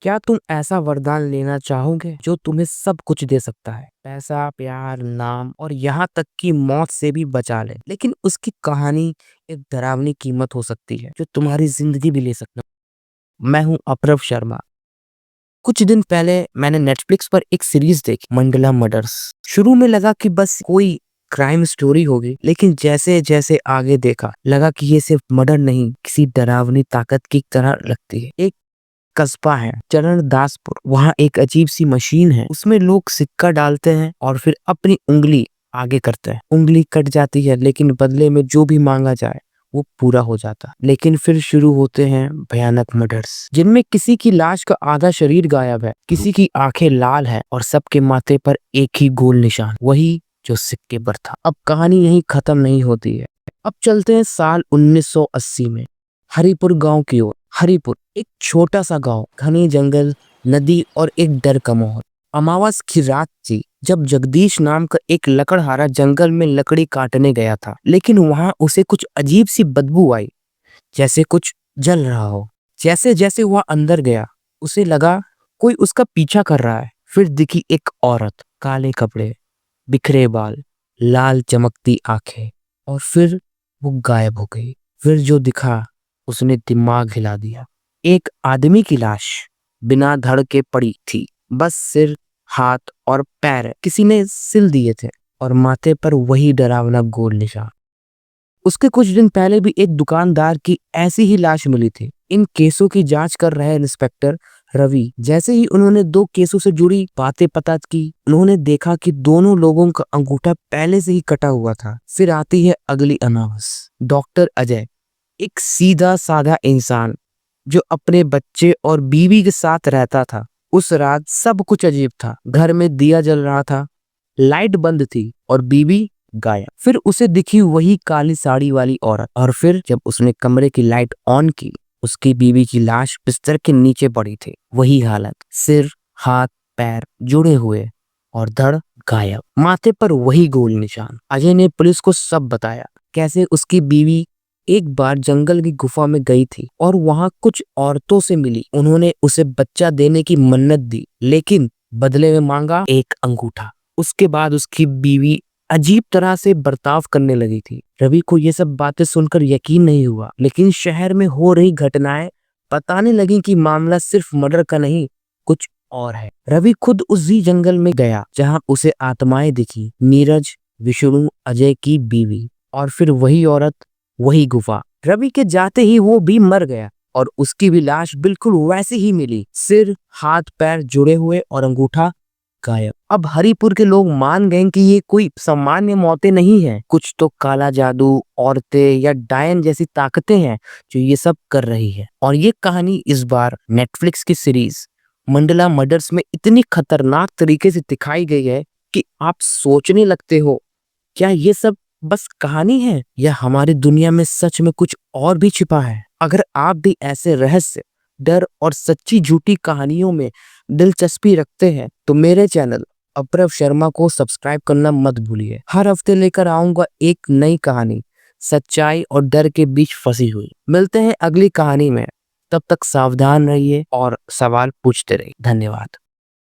क्या तुम ऐसा वरदान लेना चाहोगे जो तुम्हें सब कुछ दे सकता है? पैसा, प्यार, नाम और यहाँ तक कि मौत से भी बचा ले, लेकिन उसकी कहानी एक डरावनी कीमत हो सकती है जो तुम्हारी जिंदगी भी ले सकता है। मैं हूँ अप्रव शर्मा। कुछ दिन पहले मैंने नेटफ्लिक्स पर एक सीरीज देखी, मंडला मर्डर्स। शुरू में लगा कि बस कोई क्राइम स्टोरी होगी, लेकिन जैसे जैसे आगे देखा लगा कि ये सिर्फ मर्डर नहीं, किसी डरावनी ताकत की तरह लगती है। एक कस्बा है चरणदासपुर, वहाँ एक अजीब सी मशीन है। उसमें लोग सिक्का डालते हैं और फिर अपनी उंगली आगे करते हैं। उंगली कट जाती है, लेकिन बदले में जो भी मांगा जाए वो पूरा हो जाता। लेकिन फिर शुरू होते हैं भयानक मर्डर्स, जिनमें किसी की लाश का आधा शरीर गायब है, किसी की आंखें लाल है और सबके माथे पर एक ही गोल निशान, वही जो सिक्के पर था। अब कहानी यहीं खत्म नहीं होती है। अब चलते हैं साल 1980 में, हरिपुर गांव की ओर। हरिपुर एक छोटा सा गांव, घने जंगल, नदी और एक डर का माहौल। अमावस की रात थी जब जगदीश नाम का एक लकड़हारा जंगल में लकड़ी काटने गया था, लेकिन वहां उसे कुछ अजीब सी बदबू आई, जैसे कुछ जल रहा हो। जैसे जैसे वह अंदर गया उसे लगा कोई उसका पीछा कर रहा है। फिर दिखी एक औरत, काले कपड़े, बिखरे बाल, लाल चमकती आंखें, और फिर वो गायब हो गई। फिर जो दिखा उसने दिमाग हिला दिया। एक आदमी की लाश बिना धड़ के पड़ी थी, बस सिर, हाथ और पैर किसी ने सिल दिए थे और माथे पर वही डरावना गोल निशान। उसके कुछ दिन पहले भी एक दुकानदार की ऐसी ही लाश मिली थी। इन केसों की जांच कर रहे इंस्पेक्टर रवि जैसे ही उन्होंने दो केसों से जुड़ी बातें पता की, उन्होंने देखा कि दोनों लोगों का अंगूठा पहले से ही कटा हुआ था। फिर आती है अगली अनावस, डॉक्टर अजय, एक सीधा साधा इंसान जो अपने बच्चे और बीवी के साथ रहता था। उस रात सब कुछ अजीब था। घर में दिया जल रहा था, लाइट बंद थी और बीवी गायब। फिर उसे दिखी वही काली साड़ी वाली औरत, और फिर जब उसने कमरे की लाइट ऑन की, उसकी बीवी की लाश बिस्तर के नीचे पड़ी थी। वही हालत, सिर, हाथ, पैर जुड़े हुए और धड़ गायब, माथे पर वही गोल निशान। अजय ने पुलिस को सब बताया, कैसे उसकी बीवी एक बार जंगल की गुफा में गई थी और वहां कुछ औरतों से मिली। उन्होंने उसे बच्चा देने की मन्नत दी, लेकिन बदले में मांगा एक अंगूठा। उसके बाद उसकी बीवी अजीब तरह से बर्ताव करने लगी थी। रवि को ये सब बातें सुनकर यकीन नहीं हुआ, लेकिन शहर में हो रही घटनाएं बताने लगी कि मामला सिर्फ मर्डर का नहीं, कुछ और है। रवि खुद उसी जंगल में गया जहां उसे आत्माएं दिखी, नीरज, विष्णु, अजय की बीवी, और फिर वही औरत, वही गुफा। रवि के जाते ही वो भी मर गया और उसकी भी लाश बिल्कुल वैसी ही मिली, सिर, हाथ, पैर जुड़े हुए और अंगूठा गायब। अब हरिपुर के लोग मान गए कि ये कोई सामान्य मौतें नहीं है, कुछ तो काला जादू, औरतें या डायन जैसी ताकतें हैं जो ये सब कर रही है। और ये कहानी इस बार नेटफ्लिक्स की सीरीज मंडला मर्डर्स में इतनी खतरनाक तरीके से दिखाई गई है कि आप सोचने लगते हो, क्या ये सब बस कहानी है या हमारी दुनिया में सच में कुछ और भी छिपा है? अगर आप भी ऐसे रहस्य, डर और सच्ची झूठी कहानियों में दिलचस्पी रखते हैं तो मेरे चैनल अप्रव शर्मा को सब्सक्राइब करना मत भूलिए। हर हफ्ते लेकर आऊंगा एक नई कहानी, सच्चाई और डर के बीच फंसी हुई। मिलते हैं अगली कहानी में, तब तक सावधान रहिए और सवाल पूछते रहिए। धन्यवाद।